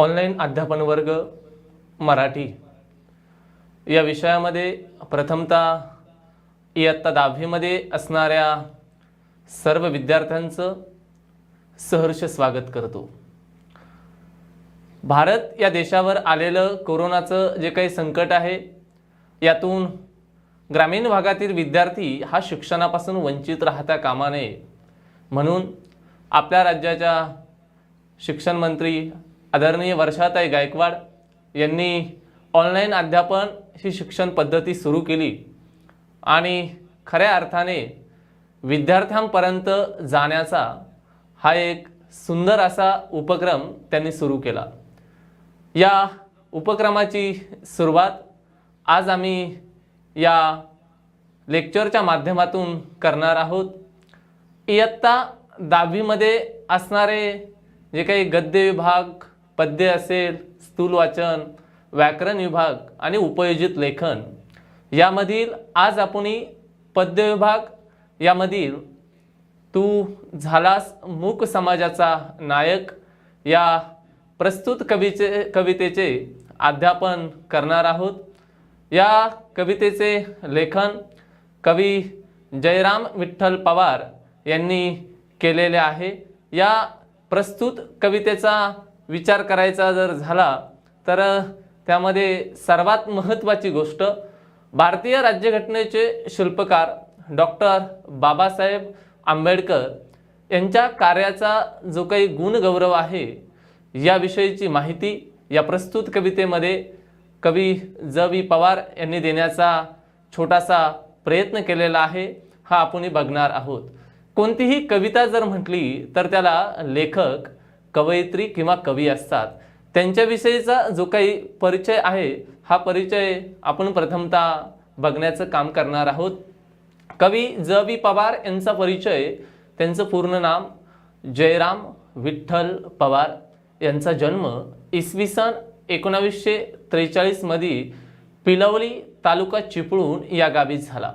Online अध्यापन वर्ग मराठी या विषयामध्ये प्रथमतः इयत्ता 10वी मध्ये असणाऱ्या सर्व विद्यार्थ्यांचं सहर्ष स्वागत करतो। भारत या देशावर आलेलं कोरोनाचं जे काही संकट आहे यातून ग्रामीण भागातील विद्यार्थी हा शिक्षणापासून वंचित राहता कामा नये म्हणून आपल्या राज्याच्या शिक्षण मंत्री आदरणीय वर्षाताई गायकवाड यांनी ऑनलाईन अध्यापन ही शिक्षण पद्धती सुरू केली आणि खऱ्या अर्थाने विद्यार्थ्यांपर्यंत जाण्याचा हा एक सुंदर असा उपक्रम त्यांनी सुरू केला। या उपक्रमाची सुरुवात आज आम्ही या लेक्चरच्या माध्यमातून करणार आहोत। इयत्ता 10वी मध्ये असणारे जे काही गद्य विभाग, पद्य असेल, स्थूल वाचन, व्याकरण विभाग आणि उपयोजित लेखन यामधील आज आपण पद्य विभाग यामधील तू झालास मूक समाजाचा नायक या प्रस्तुत कवितेचे अध्यापन करणार आहोत। या कवितेचे लेखन कवी जयराम विठ्ठल पवार यांनी केलेले आहे। या प्रस्तुत कवितेचा विचार करायचा जर झाला तर त्यामध्ये सर्वात महत्त्वाची गोष्ट भारतीय राज्यघटनेचे शिल्पकार डॉक्टर बाबासाहेब आंबेडकर यांच्या कार्याचा जो काही गुणगौरव आहे याविषयीची माहिती या प्रस्तुत कवितेमध्ये कवी ज.वी. पवार यांनी देण्याचा छोटासा प्रयत्न केलेला आहे, हा आपण बघणार आहोत। कोणतीही कविता जर म्हटली तर त्याला लेखक, कवयित्री किंवा कवी असतात। त्यांच्याविषयीचा जो काही परिचय आहे हा परिचय आपण प्रथमतः बघण्याचं काम करणार आहोत। कवी ज.वी. पवार यांचा परिचय, त्यांचं पूर्ण नाम जयराम विठ्ठल पवार। यांचा जन्म इसवी सन 1943 मध्ये पिलवली तालुका चिपळूण या गावी झाला।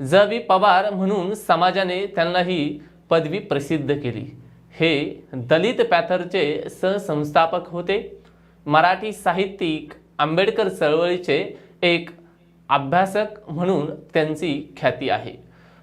ज.वी. पवार म्हणून समाजाने त्यांना ही पदवी प्रसिद्ध केली। हे दलित पॅथरचे सहसंस्थापक होते। मराठी साहित्यिक, आंबेडकर चळवळीचे एक अभ्यासक म्हणून त्यांची ख्याती आहे।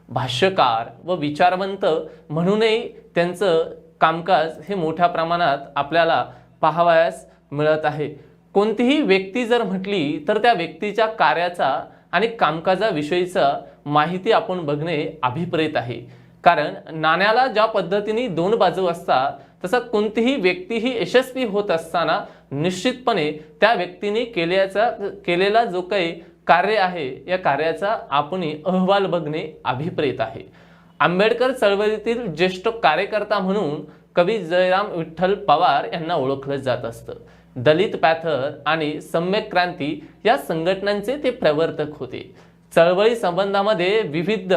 भाष्यकार व विचारवंत म्हणूनही त्यांचं कामकाज हे मोठ्या प्रमाणात आपल्याला पाहावयास मिळत आहे। कोणतीही व्यक्ती जर म्हटली तर त्या व्यक्तीच्या कार्याचा आणि कामकाजाविषयीचा माहिती आपण बघणे अभिप्रेत आहे। कारण नाण्याला ज्या पद्धतीने दोन बाजू असतात तसा कोणतीही व्यक्ती ही यशस्वी होत असताना निश्चितपणे त्या व्यक्तीने केलेला जो काही कार्य आहे या कार्याचा आपण अहवाल बघणे अभिप्रेत आहे। आंबेडकर चळवळीतील ज्येष्ठ कार्यकर्ता म्हणून कवी जयराम विठ्ठल पवार यांना ओळखलं जात असतं। दलित पॅथर आणि सम्यक क्रांती या संघटनांचे ते प्रवर्तक होते। चळवळी संबंधामध्ये विविध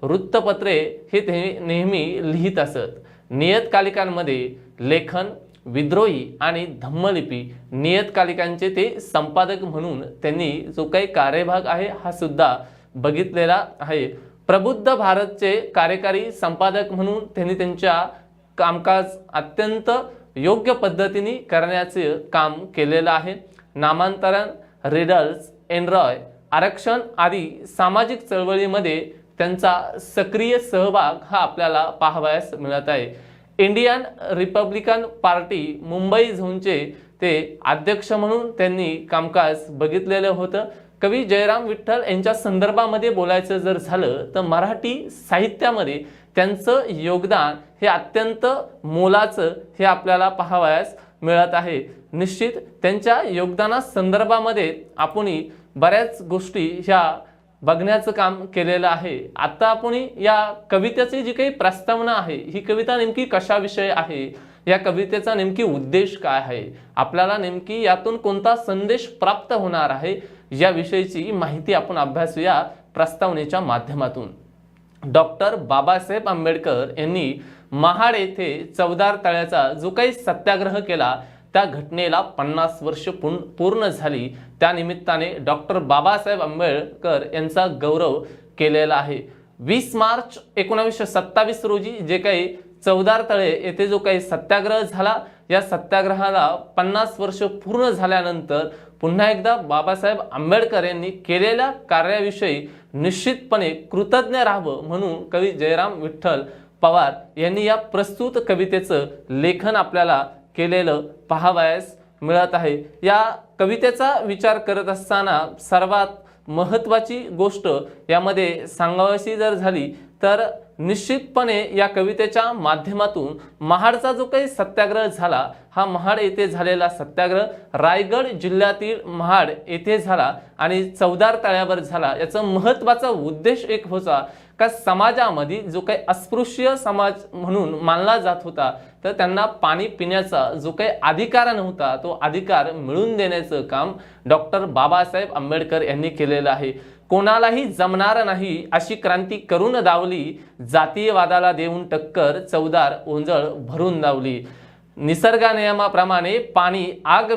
वृत्तपत्रे हे ते नेहमी लिहित असत। नियतकालिकांमध्ये लेखन, विद्रोही आणि धम्मलिपी नियतकालिकांचे ते संपादक म्हणून त्यांनी जो काही कार्यभाग आहे हा सुद्धा बघितलेला आहे। प्रबुद्ध भारतचे कार्यकारी संपादक म्हणून त्यांनी त्यांच्या कामकाज अत्यंत योग्य पद्धतीने करण्याचे काम केलेलं आहे। नामांतरण, रिडल्स, एनरॉय, आरक्षण आदी सामाजिक चळवळीमध्ये त्यांचा सक्रिय सहभाग हा आपल्याला पाहावयास मिळत आहे। इंडियन रिपब्लिकन पार्टी मुंबई झोनचे ते अध्यक्ष म्हणून त्यांनी कामकाज बघितलेलं होतं। कवी जयराम विठ्ठल यांच्या संदर्भामध्ये बोलायचं जर झालं तर मराठी साहित्यामध्ये त्यांचं योगदान हे अत्यंत मोलाचं हे आपल्याला पाहावयास मिळत आहे। निश्चित त्यांच्या योगदाना संदर्भामध्ये आपण बऱ्याच गोष्टी ह्या बघण्याचं काम केलेलं आहे। आता आपण या कवितेची जी काही प्रस्तावना आहे ही कविता नेमकी कशाविषयी आहे, या कवितेचा नेमकी उद्देश काय आहे, आपल्याला नेमकी यातून कोणता संदेश प्राप्त होणार आहे याविषयीची माहिती आपण अभ्यासूया प्रस्तावनेच्या माध्यमातून। डॉक्टर बाबासाहेब आंबेडकर यांनी महाड येथे चवदार तळ्याचा जो काही सत्याग्रह केला त्या घटनेला 50 वर्ष पूर्ण झाली। त्या निमित्ताने डॉक्टर बाबासाहेब आंबेडकर यांचा गौरव केलेला आहे। 20 मार्च 1927 रोजी जे काही चौदार तळे येथे जो काही सत्याग्रह झाला, या सत्याग्रहाला 50 वर्ष पूर्ण झाल्यानंतर पुन्हा एकदा बाबासाहेब आंबेडकर यांनी केलेल्या कार्याविषयी निश्चितपणे कृतज्ञ राहावं म्हणून कवी जयराम विठ्ठल पवार यांनी या प्रस्तुत कवितेचं लेखन आपल्याला केलेलं पाहावयास मिळत आहे। या कवितेचा विचार करत असताना सर्वात महत्त्वाची गोष्ट यामध्ये सांगावीशी जर झाली तर निश्चितपणे या कवितेच्या माध्यमातून महाडचा जो काही सत्याग्रह झाला, हा महाड येथे झालेला सत्याग्रह रायगड जिल्ह्यातील महाड येथे झाला आणि चौदार तळ्यावर झाला। याचा महत्त्वाचा उद्देश एक होता का समाजामध्ये जो काही अस्पृश्य समाज म्हणून मानला जात होता, तर त्यांना पाणी पिण्याचा जो काही अधिकार नव्हता तो अधिकार मिळवून देण्याचं काम डॉक्टर बाबासाहेब आंबेडकर यांनी केलेलं आहे। कोणालाही जमणार नाही अशी क्रांती करून दावली, जातीयवादाला देऊन टक्कर चौदार ओंजळ भरून दावली। निसर्गा नियमाप्रमाणे पाणी आग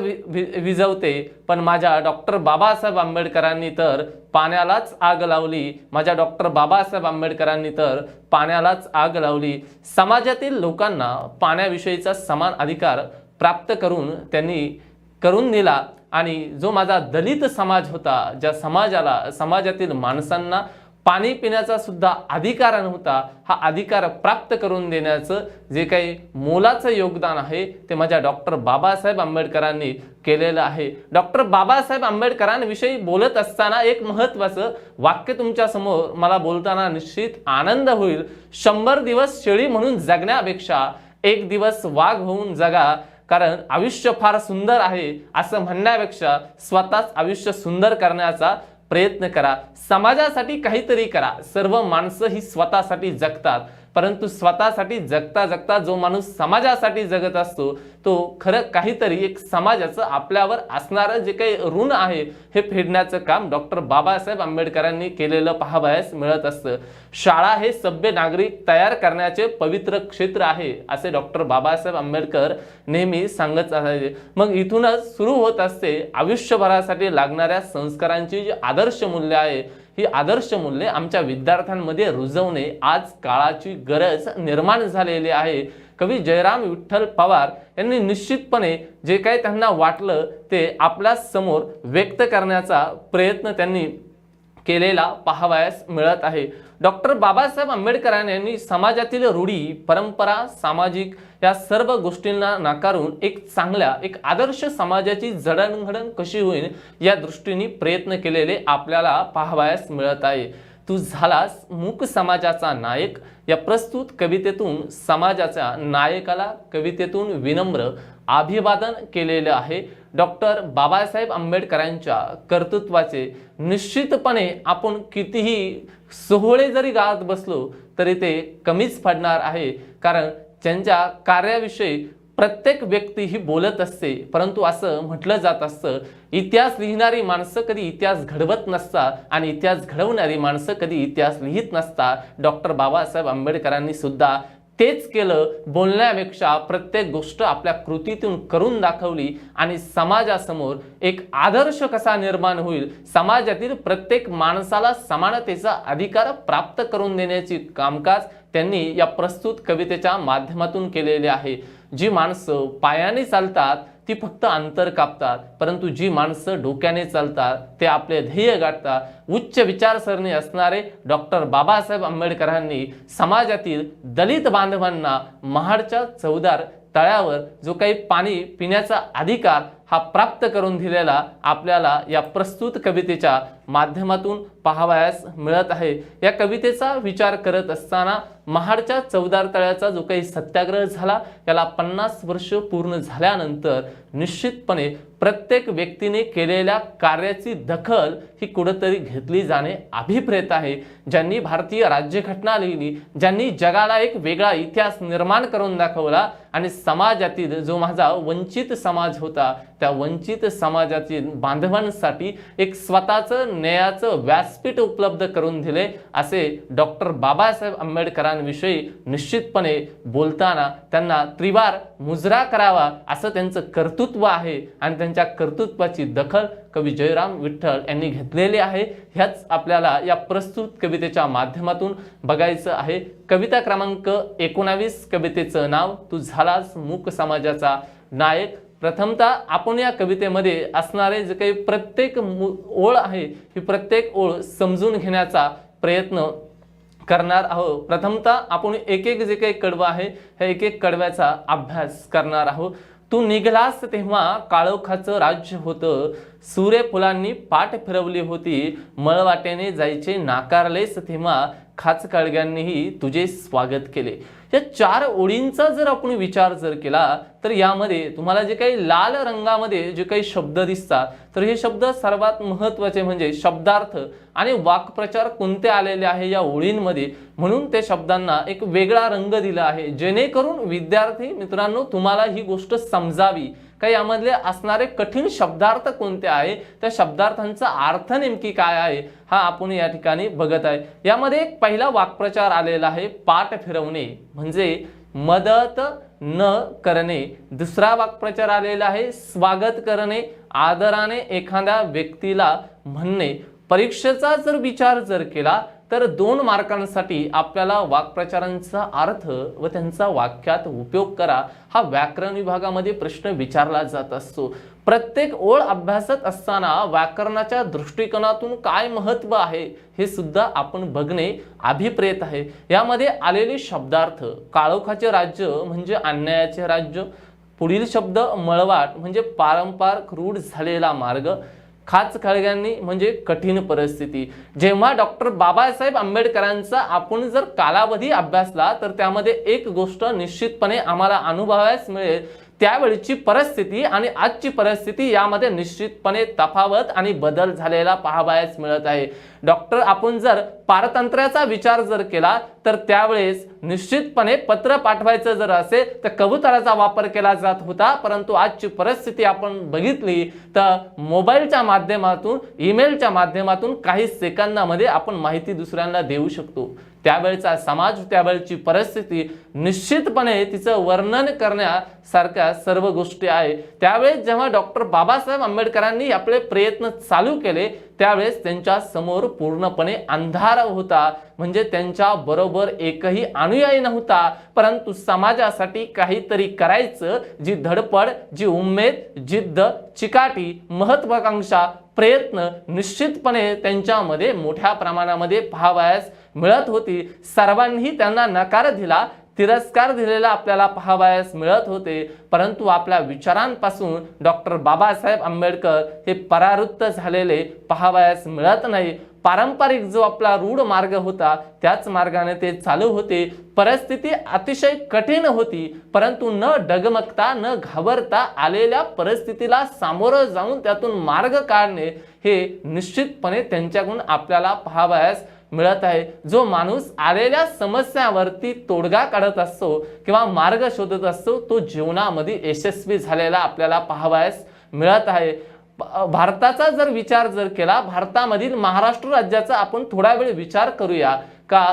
विझवते, पण माझ्या डॉक्टर बाबासाहेब आंबेडकरांनी तर पाण्यालाच आग लावली, माझ्या डॉक्टर बाबासाहेब आंबेडकरांनी तर पाण्यालाच आग लावली। समाजातील लोकांना पाण्याविषयीचा समान अधिकार प्राप्त करून त्यांनी करून दिला आणि जो माझा दलित समाज होता, ज्या समाजातील माणसांना पाणी पिण्याचा सुद्धा अधिकार नव्हता, हा अधिकार प्राप्त करून देण्याचं जे काही मोलाचं योगदान आहे ते माझ्या डॉक्टर बाबासाहेब आंबेडकरांनी केलेलं आहे। डॉक्टर बाबासाहेब आंबेडकरांविषयी बोलत असताना एक महत्त्वाचं वाक्य तुमच्या समोर मला बोलताना निश्चित आनंद होईल। 100 दिवस शेळी म्हणून जगण्यापेक्षा 1 दिवस वाघ होऊन जगा, कारण आयुष्य फार सुंदर आहे असं म्हणण्यापेक्षा स्वतःच आयुष्य सुंदर करण्याचा प्रयत्न करा, समाजासाठी काहीतरी करा। सर्व माणसं ही स्वतःसाठी जगतात, परंतु स्वतःसाठी जगता जगता जो माणूस समाजासाठी जगत असतो तो खरं काहीतरी एक समाजाचं आपल्यावर असणारं जे काही ऋण आहे हे फेडण्याचं काम डॉक्टर बाबासाहेब आंबेडकरांनी केलेलं पाहावयास मिळत असतं। शाळा हे सभ्य नागरिक तयार करण्याचे पवित्र क्षेत्र आहे असे डॉक्टर बाबासाहेब आंबेडकर नेहमी सांगत असायचे। मग इथूनच सुरू होत असते आयुष्यभरासाठी लागणाऱ्या संस्कारांची जी आदर्श मूल्य आहे, ही आदर्श मूल्ये आमच्या विद्यार्थ्यांमध्ये रुजवणे आज काळाची गरज निर्माण झालेली आहे। कवी जयराम विठ्ठल पवार यांनी निश्चितपणे जे काही त्यांना वाटलं ते आपल्या समोर व्यक्त करण्याचा प्रयत्न त्यांनी केलेला पाहावयास मिळत आहे। डॉक्टर बाबासाहेब आंबेडकरांनी समाजातील रूढी, परंपरा, सामाजिक या सर्व गोष्टींना नाकारून एक चांगल्या एक आदर्श समाजाची जडणघडण कशी होईल या दृष्टीने प्रयत्न केलेले आपल्याला पाहावयास मिळत आहे। तू झालास मूक समाजाचा नायक या प्रस्तुत कवितेतून समाजाच्या नायकाला कवितेतून विनम्र अभिवादन केलेले आहे। डॉक्टर बाबासाहेब आंबेडकरांच्या कर्तृत्वाचे निश्चितपणे आपण कितीही सोहळे जरी गात बसलो तरी ते कमीच पडणार आहे, कारण त्यांच्या कार्याविषयी प्रत्येक व्यक्ती ही बोलत असते, परंतु असं म्हटलं जात असतं इतिहास लिहिणारी माणसं कधी इतिहास घडवत नसतात आणि इतिहास घडवणारी माणसं कधी इतिहास लिहित नसतात। डॉक्टर बाबासाहेब आंबेडकरांनी सुद्धा तेच केलं, बोलण्यापेक्षा प्रत्येक गोष्ट आपल्या कृतीतून करून दाखवली आणि समाजासमोर एक आदर्श कसा निर्माण होईल, समाजातील प्रत्येक माणसाला समानतेचा अधिकार प्राप्त करून देण्याची कामकाज त्यांनी या प्रस्तुत कवितेच्या माध्यमातून केलेले आहे। जी माणसं पायाने चालतात ती फक्त अंतर कापतात, परंतु जी माणसं डोक्याने चालतात ते आपले ध्येय गाठतात। उच्च विचारसरणी असणारे डॉक्टर बाबासाहेब आंबेडकरांनी समाजातील दलित बांधवांना महाडच्या चौदार तळ्यावर जो काही पाणी पिण्याचा अधिकार हा प्राप्त करून दिलेला आपल्याला या प्रस्तुत कवितेच्या माध्यमातून पाहावयास मिळत आहे। या कवितेचा विचार करत असताना महाडच्या चौदार तळ्याचा जो काही सत्याग्रह झाला याला 50 वर्ष पूर्ण झाल्यानंतर निश्चितपणे प्रत्येक व्यक्तीने केलेल्या कार्याची दखल ही कुठेतरी घेतली जाणे अभिप्रेत आहे। ज्यांनी भारतीय राज्यघटना लिहिली, ज्यांनी जगाला एक वेगळा इतिहास निर्माण करून दाखवला आणि समाजातील जो माझा वंचित समाज होता त्या वंचित समाजातील बांधवांसाठी एक स्वतःचं न्यायाचं व्यासपीठ उपलब्ध करून दिले असे डॉक्टर बाबासाहेब आंबेडकरांविषयी निश्चितपणे बोलताना त्यांना त्रिवार मुजरा करावा असं त्यांचं कर्तृत्व आहे आणि त्यांच्या कर्तृत्वाची दखल कवी जयराम विठ्ठल यांनी घेतलेली आहे। ह्याच आपल्याला या प्रस्तुत कवितेच्या माध्यमातून बघायचं आहे। कविता क्रमांक 19, कवितेचं नाव तू झालास मूक समाजाचा नायक। प्रथमतः आपण या कवितेमध्ये असणारे जे काही प्रत्येक ओळ आहे ही प्रत्येक ओळ समजून घेण्याचा प्रयत्न करणार आहोत। प्रथमतः आपण एक एक जे काही कडवं आहे हे एक एक कडव्याचा अभ्यास करणार आहोत। तू निघलास तेव्हा काळोखाचं राज्य होतं, सूर्यफुलांनी पाठ फिरवली होती, मळवाटेने जायचे नाकारलेस तेव्हा खाचखळग्यांनीही तुझे स्वागत केले। या 4 ओळींचा जर आपण विचार केला तर यामध्ये तुम्हाला जे काही लाल रंगामध्ये जे काही शब्द दिसतात तर हे शब्द सर्वात महत्त्वाचे म्हणजे शब्दार्थ आणि वाक्प्रचार कोणते आलेले आहे या ओळींमध्ये, म्हणून ते शब्दांना एक वेगळा रंग दिला आहे जेणेकरून विद्यार्थी मित्रांनो तुम्हाला ही गोष्ट समजावी का यामधले असणारे कठीण शब्दार्थ कोणते आहे, त्या शब्दार्थांचा अर्थ नेमकी काय आहे हा आपण या ठिकाणी बघत आहे। यामध्ये एक पहिला वाक्प्रचार आलेला आहे पाठ फिरवणे म्हणजे मदत न करणे। दुसरा वाक्प्रचार आलेला आहे स्वागत करणे, आदराने एखाद्या व्यक्तीला म्हणणे। परीक्षेचा जर विचार केला तर 2 मार्कांसाठी आपल्याला वाक्प्रचारांचा अर्थ व त्यांचा वाक्यात उपयोग करा हा व्याकरण विभागामध्ये प्रश्न विचारला जात असतो। प्रत्येक ओळ अभ्यासत असताना व्याकरणाच्या दृष्टिकोनातून काय महत्त्व आहे हे सुद्धा आपण बघणे अभिप्रेत आहे। यामध्ये आलेले शब्दार्थ काळोखाचे राज्य म्हणजे अन्यायाचे राज्य, पुढील शब्द मळवाट म्हणजे पारंपार रूढ झालेला मार्ग, खाचखळग्यांनी म्हणजे कठीण परिस्थिती। जेव्हा डॉक्टर बाबासाहेब आंबेडकरांचा आपण जर कालावधी अभ्यासला तर त्यामध्ये एक गोष्ट निश्चितपणे आम्हाला अनुभवायला मिळेल, त्यावेळची परिस्थिती आणि आजची परिस्थिती यामध्ये निश्चितपणे तफावत आणि बदल झालेला पाहावयास मिळत आहे। डॉक्टर आपण जर पारतंत्र्याचा विचार केला तर त्यावेळेस निश्चितपणे पत्र पाठवायचं जर असेल तर कबुतराचा वापर केला जात होता, परंतु आजची परिस्थिती आपण बघितली तर मोबाईलच्या माध्यमातून ईमेलच्या माध्यमातून काही सेकंदामध्ये आपण माहिती दुसऱ्यांना देऊ शकतो। त्यावेळचा समाज त्यावेळची परिस्थिती निश्चितपणे तिचं वर्णन करण्यासारख्या सर्व गोष्टी आहे। त्यावेळेस जेव्हा डॉक्टर बाबासाहेब आंबेडकरांनी आपले प्रयत्न चालू केले त्यावेळेस त्यांच्या समोर पूर्णपणे अंधार होता, म्हणजे त्यांच्या बरोबर एकही अनुयायी नव्हता, परंतु समाजासाठी काहीतरी करायचं जी धडपड, जी उमेद, जिद्द, चिकाटी, महत्त्वाकांक्षा, प्रयत्न निश्चितपणे त्यांच्यामध्ये मोठ्या प्रमाणामध्ये पाहावयास मिळत होती। सर्वांनी त्यांना नकार दिला, तिरस्कार दिलेला आपल्याला पाहावयास मिळत होते, परंतु आपल्या विचारांपासून डॉक्टर बाबासाहेब आंबेडकर हे परावृत्त झालेले पाहावयास मिळत नाही। पारंपरिक जो आपला रूढ मार्ग होता त्याच मार्गाने ते चालू होते। परिस्थिती अतिशय कठीण होती, परंतु न डगमगता न घाबरता आलेल्या परिस्थितीला सामोरं जाऊन त्यातून मार्ग काढणे हे निश्चितपणे त्यांच्याकडून आपल्याला पाहावयास मिळत आहे। जो माणूस आलेल्या समस्यावरती तोडगा काढत असतो किंवा मार्ग शोधत असतो तो जीवनामध्ये यशस्वी झालेला आपल्याला पाहावयास मिळत आहे। भारताचा जर विचार केला, भारतामधील महाराष्ट्र राज्याचा आपण थोडा वेळ विचार करूया का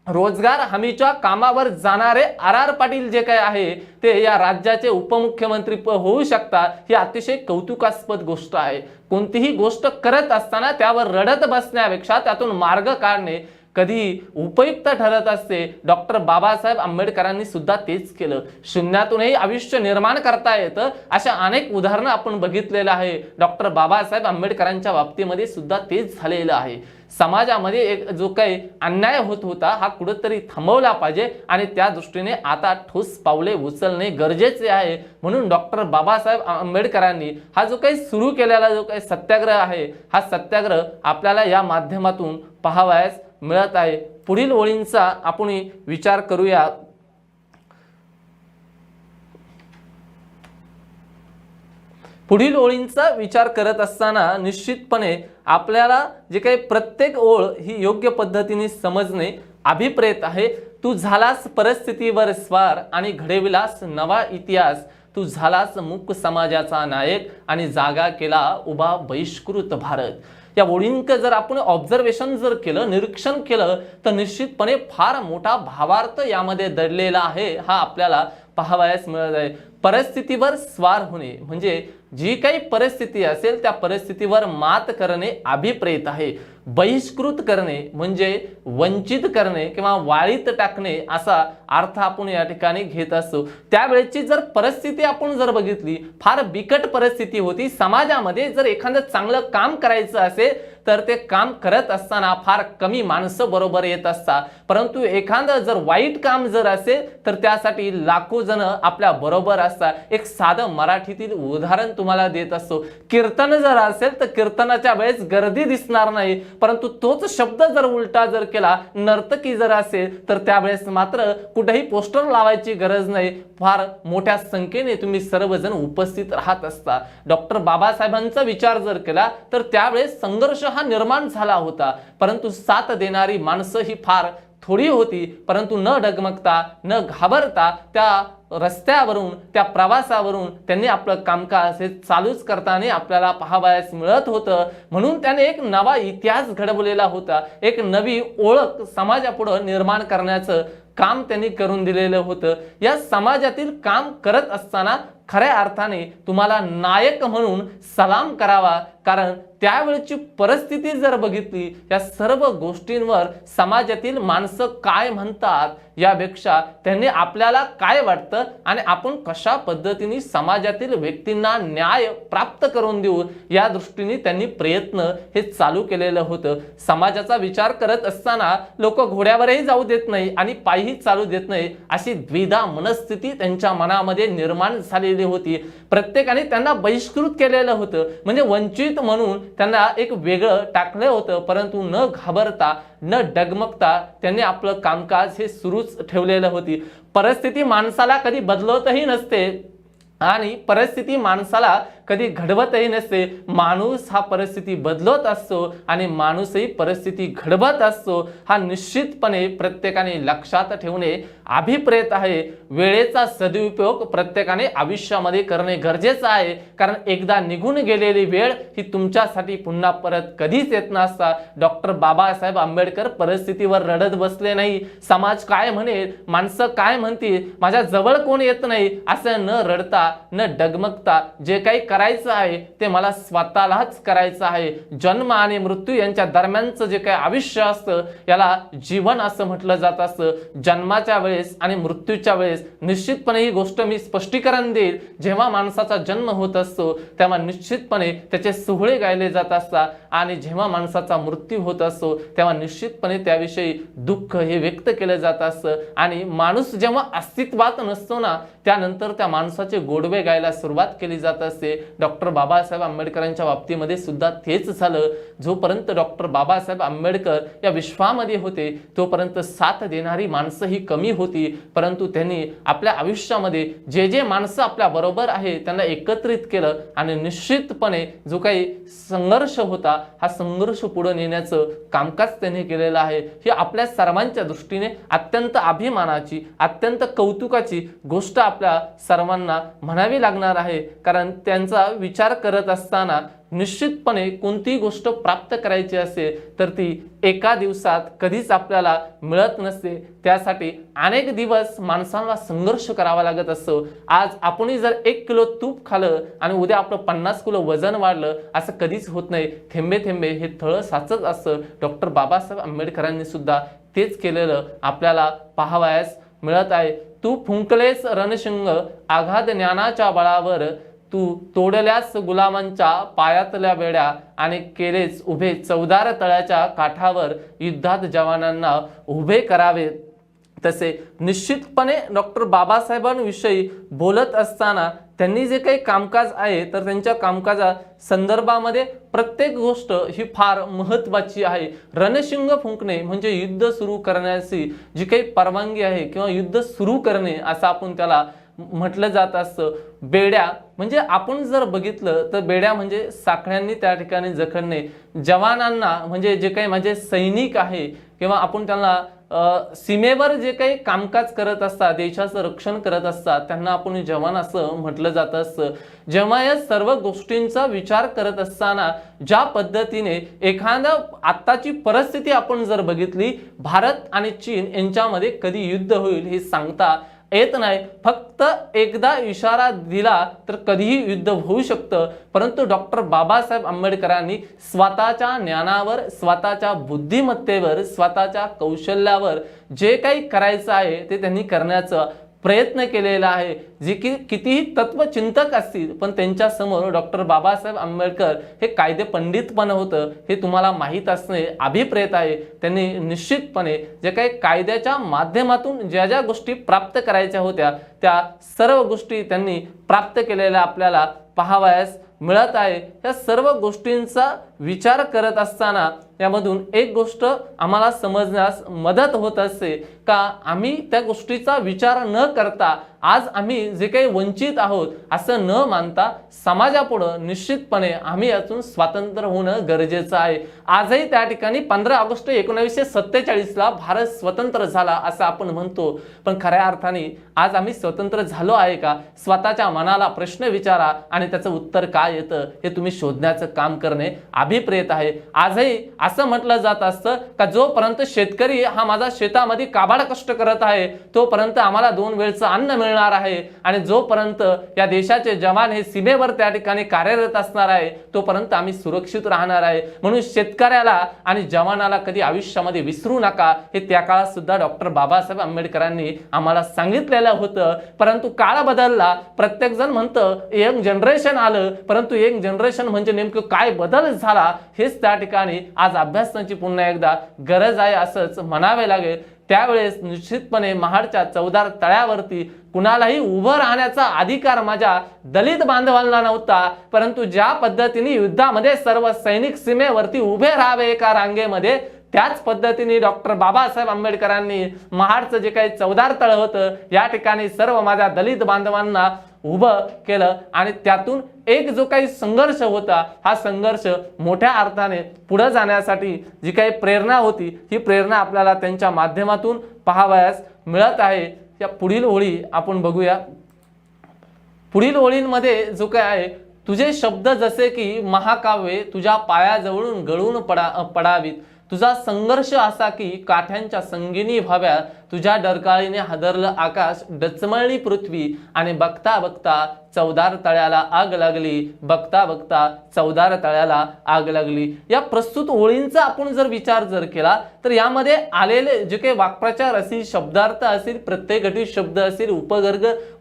रोजगार हमीच्या कामावर जाणारे आर पाटील जे काय आहे ते या राज्याचे उपमुख्यमंत्री होऊ शकतात, ही अतिशय कौतुकास्पद गोष्ट आहे। कोणतीही गोष्ट करत असताना त्यावर रडत बसण्यापेक्षा त्यातून मार्ग काढणे कधी उपयुक्त ठरत असते। डॉक्टर बाबासाहेब आंबेडकरांनी सुद्धा तेच केलं। शून्यातूनही आयुष्य निर्माण करता येतं अशा अनेक उदाहरणं आपण बघितलेलं आहे। डॉक्टर बाबासाहेब आंबेडकरांच्या बाबतीमध्ये सुद्धा तेच झालेलं आहे। समाजामध्ये एक जो काही अन्याय होत होता हा कुठेतरी थांबवला पाहिजे आणि त्या दृष्टीने आता ठोस पावले उचलणे गरजेचे आहे। म्हणून डॉक्टर बाबासाहेब आंबेडकरांनी हा जो काही सुरू केलेला जो काही सत्याग्रह आहे हा सत्याग्रह आपल्याला या माध्यमातून पाहावयास मिळत आहे। पुढील ओळींचा आपण विचार करूया। पुढील ओळींचा विचार करत असताना निश्चितपणे आपल्याला जे काही प्रत्येक ओळ ही योग्य पद्धतीने समजणे अभिप्रेत आहे। तू झालास परिस्थितीवर स्वार आणि घडविलास नवा इतिहास, तू झालास मूक समाजाचा नायक आणि जागा केला उभा बहिष्कृत भारत। या ओळींचं जर आपण ऑब्झर्वेशन जर केलं, निरीक्षण केलं, तर निश्चितपणे फार मोठा भावार्थ यामध्ये दडलेला आहे हा आपल्याला पाहावयास मिळत आहे। परिस्थितीवर स्वार होणे म्हणजे जी काही परिस्थिती असेल त्या परिस्थितीवर मात करणे अभिप्रेत आहे। बहिष्कृत करणे म्हणजे वंचित करणे किंवा वाळीत टाकणे असा अर्थ आपण या ठिकाणी घेत असतो। त्यावेळेची जर परिस्थिती आपण जर बघितली, फार बिकट परिस्थिती होती समाजामध्ये। जर एखादं चांगलं काम करायचं असेल तर ते काम करत असताना फार कमी माणसं बरोबर येत असतात, परंतु एखादं जर वाईट काम जर असेल तर त्यासाठी लाखो जण आपल्या बरोबर असतात। एक साधं मराठीतील उदाहरण तुम्हाला देत असतो। कीर्तन जर असेल तर कीर्तनाच्या वेळेस गर्दी दिसणार नाही, परंतु तोच शब्द जर उलटा जर केला, नर्तकी जर असेल तर त्यावेळेस मात्र कुठेही पोस्टर लावायची गरज नाही, फार मोठ्या संख्येने तुम्ही सर्वजण उपस्थित राहत असता। डॉक्टर बाबासाहेबांचा विचार जर केला तर त्यावेळेस संघर्ष हा निर्माण झाला होता, परंतु साथ देणारी माणसं ही फार थोडी होती, परंतु न डगमगता न घाबरता त्या रस्त्यावरून त्या प्रवासावरून त्यांनी आपलं कामकाज हे चालूच करताना आपल्याला पाहावयास मिळत होतं। म्हणून त्याने एक नवा इतिहास घडवलेला होता, एक नवी ओळख समाजापुढे निर्माण करण्याचं काम त्यांनी करून दिलेलं होतं। या समाजातील काम करत असताना खऱ्या अर्थाने तुम्हाला नायक म्हणून सलाम करावा, कारण त्यावेळची परिस्थिती जर बघितली, या सर्व गोष्टींवर समाजातील माणसं काय म्हणतात यापेक्षा त्यांनी आपल्याला काय वाटतं आणि आपण कशा पद्धतीने समाजातील व्यक्तींना न्याय प्राप्त करून देऊ या दृष्टीने त्यांनी प्रयत्न हे चालू केलेलं होतं। समाजाचा विचार करत असताना लोक घोड्यावरही जाऊ देत नाही आणि पायीही चालू देत नाही, अशी द्विधा मनस्थिती त्यांच्या मनामध्ये निर्माण झालेली होती। प्रत्येकाने त्यांना बहिष्कृत केलेलं होतं, म्हणजे वंचित म्हणून त्यांना एक वेगळं टाकलं होतं, परंतु न घाबरता न डगमगता त्यांनी आपलं कामकाज हे सुरूच ठेवलेलं होती। परिस्थिती माणसाला कधी बदलतही नसते आणि परिस्थिती माणसाला कधी घडवतही नसते। माणूस हा परिस्थिती बदलत असतो आणि माणूसही परिस्थिती घडवत असतो, हा निश्चितपणे प्रत्येकाने लक्षात ठेवणे अभिप्रेत आहे। वेळेचा सदुपयोग प्रत्येकाने आयुष्यामध्ये करणे गरजेचं आहे, कारण एकदा निघून गेलेली वेळ ही तुमच्यासाठी पुन्हा परत कधीच येत नसता। डॉक्टर बाबासाहेब आंबेडकर परिस्थितीवर रडत बसले नाही, समाज काय म्हणेल, माणसं काय म्हणतील, माझ्या जवळ कोण येत नाही असं न रडता न डगमगता जे काही करायचं आहे ते मला स्वतःलाच करायचं आहे। जन्म आणि मृत्यू यांच्या दरम्यानचं जे काही आयुष्य असतं याला जीवन असं म्हटलं जात असतं। जन्माच्या वेळेस आणि मृत्यूच्या वेळेस निश्चितपणे ही गोष्ट मी स्पष्टीकरण देईल। जेव्हा माणसाचा जन्म होत असतो तेव्हा निश्चितपणे त्याचे सोहळे गायले जात असतात आणि जेव्हा माणसाचा मृत्यू होत असतो तेव्हा निश्चितपणे त्याविषयी दुःख हे व्यक्त केलं जात असतं आणि माणूस जेव्हा अस्तित्वात नसतो ना, त्यानंतर त्या माणसाचे गोडवे गायला सुरुवात केली जात असते। डॉक्टर बाबासाहेब आंबेडकरांच्या बाबतीमध्ये सुद्धा तेच झालं। जोपर्यंत डॉक्टर बाबासाहेब आंबेडकर या विश्वामध्ये होते तोपर्यंत साथ देणारी माणसं ही कमी होती, परंतु त्यांनी आपल्या आयुष्यामध्ये जे जे माणसं आपल्या बरोबर आहे त्यांना एकत्रित केलं आणि निश्चितपणे जो काही संघर्ष होता हा संघर्ष पुढे नेण्याचं कामकाज त्यांनी केलेलं आहे। ही आपल्या सर्वांच्या दृष्टीने अत्यंत अभिमानाची अत्यंत कौतुकाची गोष्ट आपल्या सर्वांना म्हणावी लागणार आहे, कारण त्यांचा विचार करत असताना निश्चितपणे कोणतीही गोष्ट प्राप्त करायची असेल तर ती एका दिवसात कधीच आपल्याला मिळत नसते। त्यासाठी अनेक दिवस माणसांना संघर्ष करावा लागत असतो। आज आपण जर 1 किलो तूप खाल्लं आणि उद्या आपलं 50 किलो वजन वाढलं असं कधीच होत नाही। थेंबे थेंबे हे तळ साचत असतं। डॉक्टर बाबासाहेब आंबेडकरांनी सुद्धा तेच केलेलं आपल्याला पाहावयास मिळत आहे। तू फुंकलेस रणशिंग आघात ज्ञानाच्या बळावर, तू तोडल्यास गुलामांच्या पायातल्या बेड्या आणि केलेच उभे चौदार तळ्याच्या काठावर, युद्धात जवानांना उभे करावे। तसे निश्चितपणे डॉक्टर बाबासाहेबांविषयी बोलत असताना त्यांनी जे काही कामकाज आहे तर त्यांच्या कामकाजा संदर्भामध्ये प्रत्येक गोष्ट ही फार महत्त्वाची आहे। रणशिंग फुंकणे म्हणजे युद्ध सुरू करण्याची जी काही परवानगी आहे किंवा युद्ध सुरू करणे असं आपण त्याला म्हटलं जात असतं। बेड्या म्हणजे आपण जर बघितलं तर बेड्या म्हणजे साखळ्यांनी त्या ठिकाणी जखडणे। जवानांना म्हणजे जे काही माझे सैनिक आहे किंवा आपण त्यांना सीमेवर जे काही कामकाज करत असतात, देशाचं रक्षण करत असतात, त्यांना आपण जवान असं म्हटलं जात असतं. जेव्हा या सर्व गोष्टींचा विचार करत असताना ज्या पद्धतीने एखादा आत्ताची परिस्थिती आपण जर बघितली, भारत आणि चीन यांच्यामध्ये कधी युद्ध होईल हे सांगता येत नाही. फक्त एकदा इशारा दिला तर कधीही युद्ध होऊ शकतं. परंतु डॉक्टर बाबासाहेब आंबेडकरांनी स्वतःच्या ज्ञानावर, स्वतःच्या बुद्धिमत्तेवर, स्वतःच्या कौशल्यावर जे काही करायचं आहे ते त्यांनी करण्याचं प्रयत्न केलेला आहे. जे की कितीही तत्वचिंतक असतील पण त्यांच्या समोर डॉक्टर बाबासाहेब आंबेडकर हे कायदे पंडित पण होतं हे तुम्हाला माहीत असणे अभिप्रेत आहे. त्यांनी निश्चितपणे जे काही कायद्याच्या माध्यमातून ज्या ज्या गोष्टी प्राप्त करायच्या होत्या त्या सर्व गोष्टी त्यांनी प्राप्त केलेल्या आपल्याला पाहावयास मिळत आहे. या सर्व गोष्टींचा विचार करत असताना यामधून एक गोष्ट आम्हाला समजण्यास मदत होत असते का आम्ही त्या गोष्टीचा विचार न करता आज आम्ही जे काही वंचित आहोत असं न मानता समाजापुढे निश्चितपणे आम्ही यातून स्वातंत्र्य होणं गरजेचं आहे. आजही त्या ठिकाणी 15 ऑगस्ट 1947ला भारत स्वतंत्र झाला असं आपण म्हणतो, पण खऱ्या अर्थाने आज आम्ही स्वतंत्र झालो आहे का? स्वतःच्या मनाला प्रश्न विचारा आणि त्याचं उत्तर काय येतं हे तुम्ही शोधण्याचं काम करणे अभिप्रेत आहे. आजही असं म्हटलं जात असतं का जोपर्यंत शेतकरी हा माझा शेतामध्ये काबाड कष्ट करत आहे तोपर्यंत आम्हाला 2 वेळचं अन्न मिळणार आहे, आणि जोपर्यंत या देशाचे जवान हे सीमेवर त्या ठिकाणी कार्यरत असणार आहे तोपर्यंत आम्ही सुरक्षित राहणार आहे. म्हणून शेतकऱ्याला आणि जवानाला कधी आयुष्यामध्ये विसरू नका हे त्या काळात सुद्धा डॉक्टर बाबासाहेब आंबेडकरांनी आम्हाला सांगितलेलं होतं. परंतु काळ बदलला, प्रत्येक जण म्हणतं यंग जनरेशन आलं, परंतु यंग जनरेशन म्हणजे नेमकं काय बदल झाला हेच त्या ठिकाणी आज अभ्यासनाची पुन्हा एकदा गरज आहे असंच म्हणावे लागेल. त्यावेळेस निश्चितपणे महाडच्या चौदार तळ्यावरती कुणालाही उभं राहण्याचा अधिकार माझ्या दलित बांधवांना नव्हता, परंतु ज्या पद्धतीने युद्धामध्ये सर्व सैनिक सीमेवरती उभे राहावे एका रांगेमध्ये त्याच पद्धतीने डॉक्टर बाबासाहेब आंबेडकरांनी महाडचं जे काही चौदार तळ होतं या ठिकाणी सर्व माझ्या दलित बांधवांना उभं केलं, आणि त्यातून एक जो काही संघर्ष होता हा संघर्ष मोठ्या अर्थाने पुढे जाण्यासाठी जी काही प्रेरणा होती ही प्रेरणा आपल्याला त्यांच्या माध्यमातून पाहावयास मिळत आहे. या पुढील ओळी आपण बघूया. पुढील ओळींमध्ये जो काय आहे, तुझे शब्द जसे की महाकाव्ये तुझ्या पायाजवळून गळून पडावीत, तुझा संघर्ष असा की काठ्यांच्या संगिनी व्हाव्या, तुझ्या डरकाळीने हादरलं आकाश, डचमळली पृथ्वी, आणि बघता बघता चौदार तळ्याला आग लागली, बघता बघता चौदार तळ्याला आग लागली. या प्रस्तुत ओळींचा आपण जर विचार केला तर यामध्ये आलेले जे काही वाक्प्रचार असेल, शब्दार्थ असेल, प्रत्यय घटित शब्द असेल,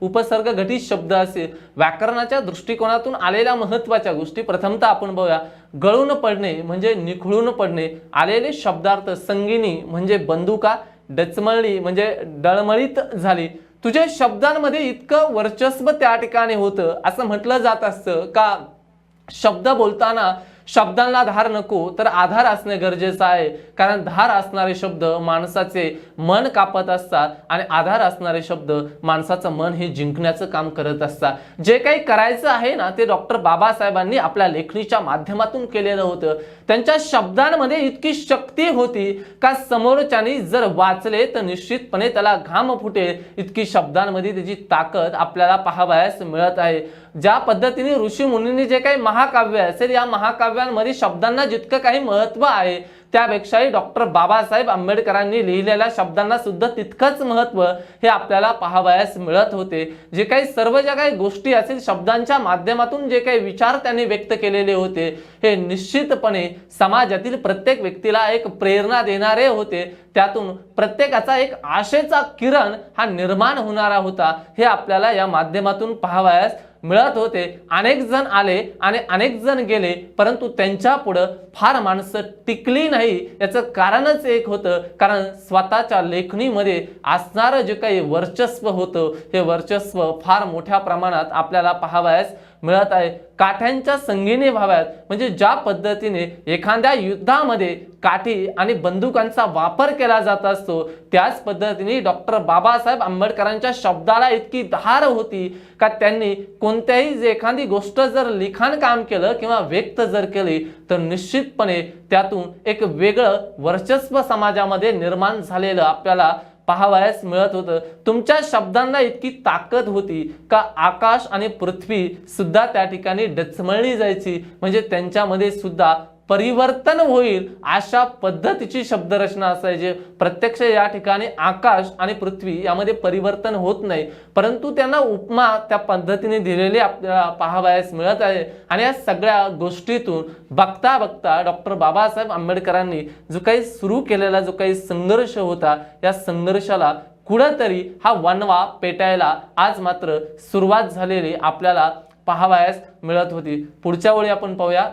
उपसर्ग घटित शब्द असेल, व्याकरणाच्या दृष्टिकोनातून आलेल्या महत्त्वाच्या गोष्टी प्रथमतः आपण बघूया. गळून पडणे म्हणजे निखळून पडणे, आलेले शब्दार्थ संगिनी म्हणजे बंदुका, डचमळली म्हणजे डळमळीत झाली. तुझ्या शब्दांमध्ये इतकं वर्चस्व त्या ठिकाणी होतं असं म्हटलं जात असतं का शब्द बोलताना शब्दांना धार नको तर आधार असणे गरजेचं आहे, कारण धार असणारे शब्द माणसाचे मन कापत असतात आणि आधार असणारे शब्द माणसाचं मन हे जिंकण्याचं काम करत असतात. जे काही करायचं आहे ना ते डॉक्टर बाबासाहेबांनी आपल्या लेखणीच्या माध्यमातून केलेलं होतं. त्यांच्या शब्दांमध्ये इतकी शक्ती होती का समोरच्यानी जर वाचले तर निश्चितपणे त्याला घाम फुटेल, इतकी शब्दांमध्ये त्याची ताकद आपल्याला पाहावयास मिळत आहे. ज्या पद्धतीने ऋषी मुनींनी जे काही महाकाव्य असेल या महाकाव्यांमध्ये शब्दांना जितकं काही महत्त्व आहे त्यापेक्षाही डॉक्टर बाबासाहेब आंबेडकरांनी लिहिलेल्या शब्दांना सुद्धा तितकंच महत्त्व हे आपल्याला पाहावयास मिळत होते. जे काही सर्व ज्या काही गोष्टी असेल शब्दांच्या माध्यमातून जे काही विचार त्यांनी व्यक्त केलेले होते हे निश्चितपणे समाजातील प्रत्येक व्यक्तीला एक प्रेरणा देणारे होते. त्यातून प्रत्येकाचा एक आशेचा किरण हा निर्माण होणारा होता हे आपल्याला या माध्यमातून पाहावयास मिळत होते. अनेक जण आले आणि अनेक जण गेले, परंतु त्यांच्या पुढे फार माणसं टिकली नाही. याचं कारणच एक होतं, कारण स्वतःच्या लेखणीमध्ये असणारं जे काही वर्चस्व होतं हे वर्चस्व फार मोठ्या प्रमाणात आपल्याला पाहावयास मिळत आहे। काठ्यांच्या संगीने व्हाव्यात, म्हणजे ज्या पद्धतीने एखाद्या युद्धामध्ये काठी आणि बंदुकांचा वापर केला जात असतो, त्याच पद्धतीने डॉक्टर बाबासाहेब आंबेडकरांच्या शब्दाला इतकी धार होती का त्यांनी कोणत्याही एखादी गोष्ट जर लिखाण काम केलं किंवा व्यक्त जर केली तर निश्चितपणे त्यातून एक वेगळं वर्चस्व समाजामध्ये निर्माण झालेलं आपल्याला पाहावयास मिळत होतं। तुमच्या शब्दांना इतकी ताकद होती का आकाश आणि पृथ्वी सुद्धा त्या ठिकाणी डचमळली जायची, म्हणजे त्यांच्यामध्ये सुद्धा परिवर्तन होईल अशा पद्धतीची शब्दरचना असायची। प्रत्यक्ष या ठिकाणी आकाश आणि पृथ्वी यामध्ये परिवर्तन होत नाही, परंतु त्यांना उपमा त्या पद्धतीने दिलेली आपल्याला पाहावयास मिळत आहे। आणि या सगळ्या गोष्टीतून बघता बघता डॉक्टर बाबासाहेब आंबेडकरांनी जो काही सुरू केलेला जो काही संघर्ष होता, या संघर्षाला कुठेतरी हा वणवा पेटायला आज मात्र सुरुवात झालेली आपल्याला पाहावयास मिळत होती। पुढच्या वेळी आपण पाहूया।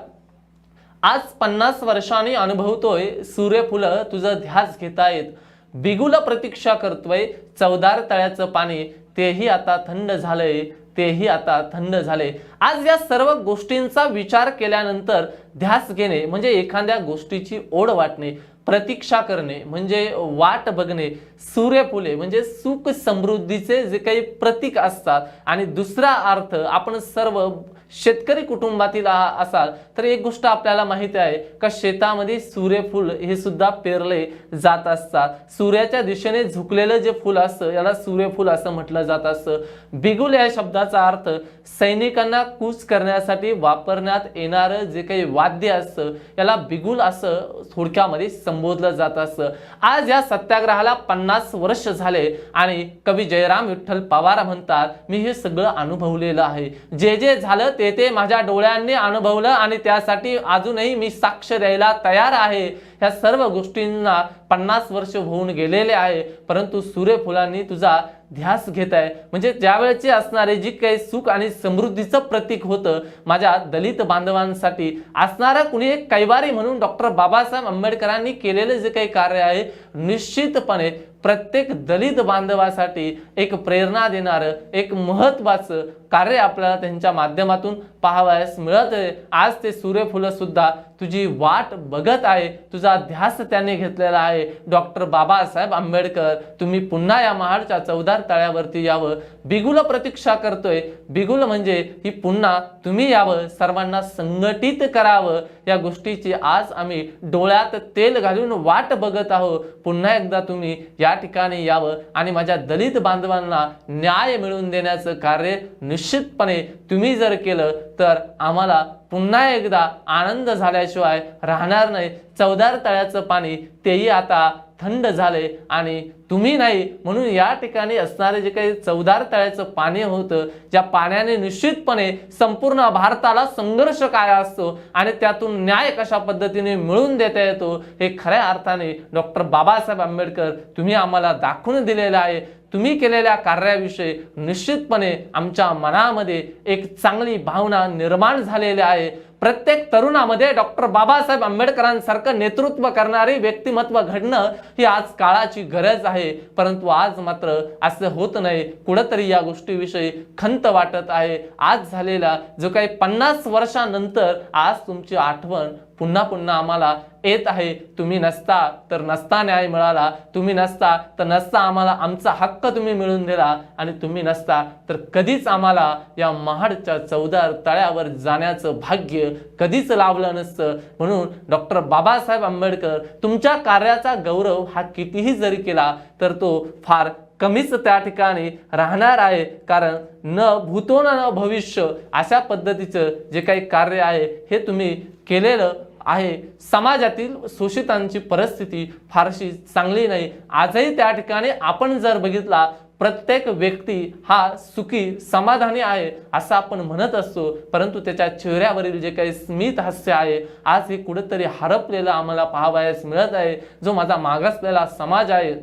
आज 50 वर्षांनी अनुभवतोय सूर्यफुलं तुझं ध्यास घेतायत, बिगुल प्रतीक्षा करतोय चवदार तळ्याचं पाणी, तेही आता थंड झालंय, तेही आता थंड झाले। आज या सर्व गोष्टींचा विचार केल्यानंतर ध्यास घेणे म्हणजे एखाद्या गोष्टीची ओढ वाटणे, प्रतीक्षा करणे म्हणजे वाट बघणे, सूर्यफुले म्हणजे सुख समृद्धीचे जे काही प्रतीक असतात। आणि दुसरा अर्थ, आपण सर्व शेतकरी कुटुंबातील असाल तर एक गोष्ट आपल्याला माहिती आहे का शेतामध्ये सूर्यफूल हे सुद्धा पेरले जात असतात। सूर्याच्या दिशेने झुकलेलं जे फूल असतं याला सूर्यफूल असं म्हटलं जात असतं। बिगुल या शब्दाचा अर्थ सैनिकांना कूच करण्यासाठी वापरण्यात येणारं जे काही वाद्य असतं याला बिगुल असं थोडक्यामध्ये संबोधलं जात असतं। आज या सत्याग्रहाला 50 वर्ष झाले आणि कवी जयराम विठ्ठल पवार म्हणतात, मी हे सगळं अनुभवलेलं आहे, जे जे झालं ते ते माझ्या डोळ्यांनी अनुभवलं आणि त्यासाठी अजूनही मी साक्ष द्यायला तयार आहे। ह्या सर्व गोष्टींना 50 वर्ष होऊन गेलेले आहे, परंतु सूर्यफुलांनी तुझा ध्यास घेत आहे, म्हणजे ज्यावेळेचे असणारे जी काही सुख आणि समृद्धीचं प्रतीक होतं माझ्या दलित बांधवांसाठी असणारा कुणी एक कैवारी म्हणून डॉक्टर बाबासाहेब आंबेडकरांनी केलेलं जे काही कार्य आहे निश्चितपणे प्रत्येक दलित बांधवासाठी एक प्रेरणा देणारं एक महत्त्वाचं कार्य आपल्याला त्यांच्या माध्यमातून पाहावयास मिळत आहे। आज ते सूर्यफुलं सुद्धा तुझी वाट बघत आहे, तुझा ध्यास त्याने घेतलेला आहे। डॉक्टर बाबासाहेब आंबेडकर तुम्ही पुन्हा या महाडच्या चवदार तळ्यावरती यावं, बिगुल प्रतीक्षा करतोय। बिगुल म्हणजे ही पुन्हा तुम्ही यावं, सर्वांना संघटित करावं, या गोष्टीची आज आम्ही डोळ्यात तेल घालून वाट बघत आहोत। पुन्हा एकदा तुम्ही या ठिकाणी यावं आणि माझ्या दलित बांधवांना न्याय मिळवून देण्याचं कार्य निश्चितपणे तुम्ही जर केलं तर आम्हाला पुन्हा एकदा आनंद झाल्याशिवाय राहणार नाही। चवदार तळ्याचं पाणी तेही आता थंड झाले आणि तुम्ही नाही, म्हणून या ठिकाणी असणारे जे काही चवदार तळ्याचं पाणी होतं, ज्या पाण्याने निश्चितपणे संपूर्ण भारताला संघर्ष काय असतो आणि त्यातून न्याय कशा पद्धतीने मिळवून देता येतो हे खऱ्या अर्थाने डॉक्टर बाबासाहेब आंबेडकर तुम्ही आम्हाला दाखवून दिलेलं आहे। तुम्ही केलेल्या कार्याविषयी निश्चितपणे आमच्या मनामध्ये एक चांगली भावना निर्माण झालेली आहे। प्रत्येक तरुणामध्ये डॉक्टर बाबासाहेब आंबेडकरांसारखं नेतृत्व करणारे व्यक्तिमत्व घडणं ही आज काळाची गरज आहे, परंतु आज मात्र असं होत नाही। कुठेतरी या गोष्टीविषयी खंत वाटत आहे। आज झालेला जो काही 50 वर्षांनंतर आज तुमची आठवण पुन्हा पुन्हा आम्हाला येत आहे। तुम्ही नसता तर नसता न्याय मिळाला, तुम्ही नसता तर नसता आम्हाला आमचा हक्क तुम्ही मिळवून दिला, आणि तुम्ही नसता तर कधीच आम्हाला या महाडच्या चवदार तळ्यावर जाण्याचं भाग्य कधीच लाभलं नसतं। म्हणून डॉक्टर बाबासाहेब आंबेडकर तुमच्या कार्याचा गौरव हा कितीही जरी केला तर तो फार कमीच त्या ठिकाणी राहणार आहे, कारण न भूतो न भविष्य अशा पद्धतीचं जे काही कार्य आहे हे तुम्ही केलेलं आहे। समाजातील शोषितांची परिस्थिती फारशी चांगली नाही। आजही त्या ठिकाणी आपण जर बघितला प्रत्येक व्यक्ती हा सुखी समाधानी आहे असं आपण म्हणत असतो, परंतु त्याच्या चेहऱ्यावरील जे काही स्मित हास्य आहे आज हे कुठेतरी हरपलेलं आम्हाला पाहावयास मिळत आहे। जो माझा मागासलेला समाज आहे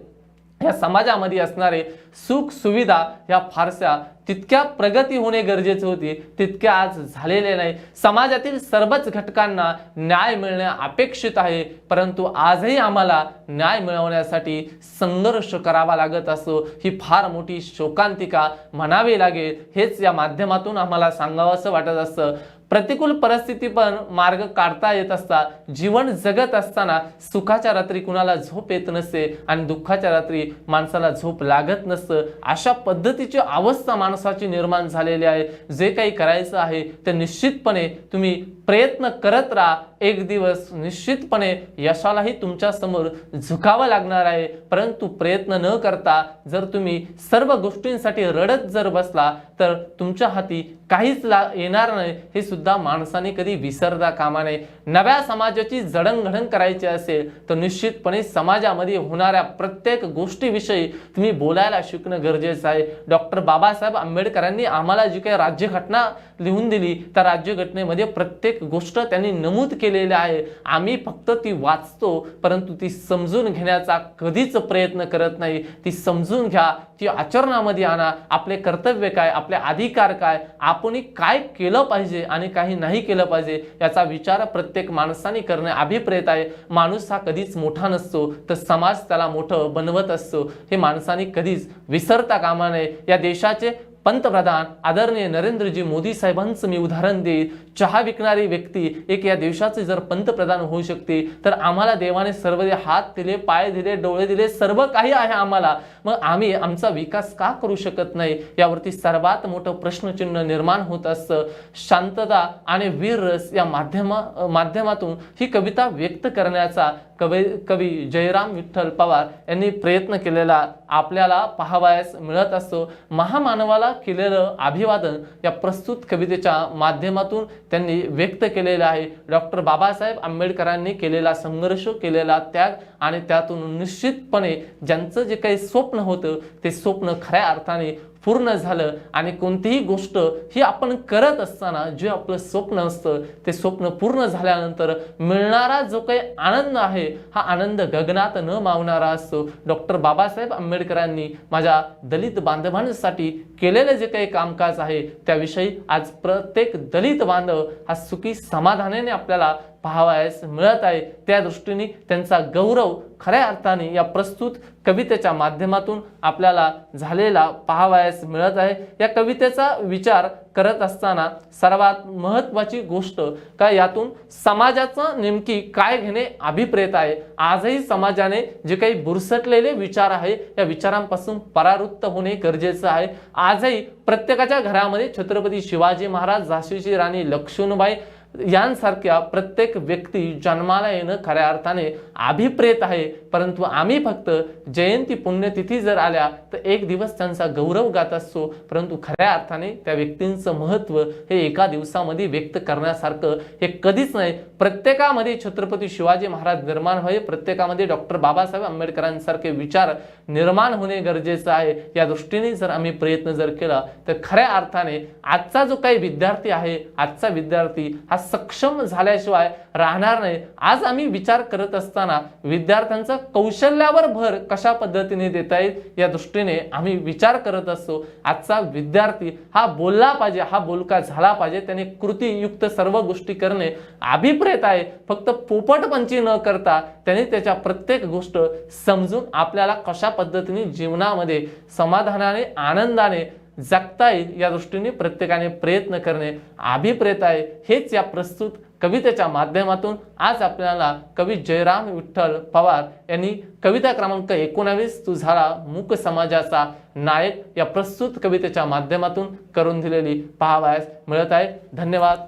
या समाजामध्ये असणारे सुख सुविधा या फारशा तितक्या प्रगती होणे गरजेचे होते तितक्या आज झालेले नाही। समाजातील सर्वच घटकांना न्याय मिळणे अपेक्षित आहे, परंतु आजही आम्हाला न्याय मिळवण्यासाठी संघर्ष करावा लागत असतो। ही फार मोठी शोकांतिका म्हणावी लागेल। हेच या माध्यमातून आम्हाला सांगावंसं वाटत असतं। प्रतिकूल परिस्थिती पण मार्ग काढता येत असतात। जीवन जगत असताना सुखाच्या रात्री कुणाला झोप येत नसते आणि दुःखाच्या रात्री माणसाला झोप लागत नसतं। अशा पद्धतीची अवस्था माणसाची निर्माण झालेली आहे। जे काही करायचं आहे ते निश्चितपणे तुम्ही प्रयत्न करत राहा। एक दिवस निश्चितपणे यशालाही तुमच्या समोर झुकावं लागणार आहे, परंतु प्रयत्न न करता जर तुम्ही सर्व गोष्टींसाठी रडत जर बसला तर तुमच्या हाती काहीच येणार नाही, हे सुद्धा माणसाने कधी विसरता कामा नये। नव्या समाजाची जडणघडण करायची असेल तर निश्चितपणे समाजामध्ये होणाऱ्या प्रत्येक गोष्टीविषयी तुम्ही बोलायला शिकणं गरजेचं आहे। डॉक्टर बाबासाहेब आंबेडकरांनी आम्हाला जी काही राज्यघटना लिहून दिली त्या राज्यघटनेमध्ये प्रत्येक गोष्ट त्यांनी नमूद केलेली आहे। आम्ही फक्त ती वाचतो, परंतु ती समजून घेण्याचा कधीच प्रयत्न करत नाही। ती समजून घ्या, ती आचरणामध्ये आणा। आपले कर्तव्य काय, आपले अधिकार काय, आपण काय केलं पाहिजे आणि काही नाही केलं पाहिजे याचा विचार प्रत्येक माणसाने करणे अभिप्रेत आहे। माणूस हा कधीच मोठा नसतो, तर समाज त्याला मोठं बनवत असतो, हे माणसाने कधीच विसरता कामा नये। या देशाचे पंतप्रधान आदरणीय नरेंद्रजी मोदी साहेबांचं मी उदाहरण देईन। चहा विकणारी व्यक्ती एक या देशाचे जर पंतप्रधान होऊ शकते तर आम्हाला देवाने सर्व हात दिले, पाय दिले, डोळे दिले, सर्व काही आहे आम्हाला, मग आम्ही आमचा विकास का करू शकत नाही? यावरती सर्वात मोठं प्रश्नचिन्ह निर्माण होत असतं। शांतता आणि वीर रस या माध्यमातून ही कविता व्यक्त करण्याचा कवी जयराम विठ्ठल पवार यांनी प्रयत्न केलेला आपल्याला पाहावयास मिळत असतो। महामानवाला केलेलं अभिवादन या प्रस्तुत कवितेच्या माध्यमातून त्यांनी व्यक्त केलेलं आहे। डॉक्टर बाबासाहेब आंबेडकरांनी केलेला संघर्ष, केलेला त्याग आणि त्यातून निश्चितपणे ज्यांचं जे काही स्वप्न होतं ते स्वप्न खऱ्या अर्थाने पूर्ण झालं। आणि कोणतीही गोष्ट ही आपण करत असताना जे आपलं स्वप्न असतं ते स्वप्न पूर्ण झाल्यानंतर मिळणारा जो काही आनंद आहे हा आनंद गगनात न मावणारा असतो। डॉक्टर बाबासाहेब आंबेडकरांनी माझ्या दलित बांधवांसाठी केलेले जे काही कामकाज आहे त्याविषयी आज प्रत्येक दलित बांधव हा सुखी समाधानाने आपल्याला पाहावयास मिळत आहे। त्या दृष्टीने त्यांचा गौरव खऱ्या अर्थाने या प्रस्तुत कवितेच्या माध्यमातून आपल्याला झालेला पाहावयास मिळत आहे। या कवितेचा विचार करत असताना सर्वात महत्त्वाची गोष्ट का यातून समाजाचं नेमकी काय घेणे अभिप्रेत आहे। आजही समाजाने जे काही बुरसटलेले विचार आहे या विचारांपासून परावृत्त होणे गरजेचं आहे। आजही प्रत्येकाच्या घरामध्ये छत्रपती शिवाजी महाराज, झाशीची राणी लक्ष्मीबाई यांसारख्या प्रत्येक व्यक्ती जन्माला येणं खऱ्या अर्थाने अभिप्रेत आहे, परंतु आम्ही फक्त जयंती पुण्यतिथी जर आल्या तर एक दिवस त्यांचा गौरव गात असतो, परंतु खऱ्या अर्थाने त्या व्यक्तींचं महत्त्व हे एका दिवसामध्ये व्यक्त करण्यासारखं हे कधीच नाही। प्रत्येकामध्ये छत्रपती शिवाजी महाराज निर्माण व्हावे, प्रत्येकामध्ये डॉक्टर बाबासाहेब आंबेडकरांसारखे विचार निर्माण होणे गरजेचं आहे। या दृष्टीने जर आम्ही प्रयत्न जर केला तर खऱ्या अर्थाने आजचा जो काही विद्यार्थी आहे, आजचा विद्यार्थी हा सक्षम झाल्याशिवाय राहणार नाही। आज आम्ही विचार करत असताना विद्यार्थ्यांचा कौशल्यावर भर कशा पद्धतीने देता येईल या दृष्टीने आम्ही विचार करत असतो। आजचा विद्यार्थी हा बोलला पाहिजे, हा बोलका झाला पाहिजे, त्याने कृतीयुक्त सर्व गोष्टी करणे अभिप्रेत आहे। फक्त पोपटपंची न करता त्याने त्याच्या प्रत्येक गोष्ट समजून आपल्याला कशा पद्धतीने जीवनामध्ये समाधानाने, आनंदाने जगता येईल या दृष्टीने प्रत्येकाने प्रयत्न करणे अभिप्रेत आहे। हेच या प्रस्तुत कवितेच्या माध्यमातून आज आपल्याला कवी जयराम विठ्ठल पवार यांनी कविता क्रमांक 19 तू झाला मूक समाजाचा नायक या प्रस्तुत कवितेच्या माध्यमातून करून दिलेली पाहावयास मिळत आहे। धन्यवाद।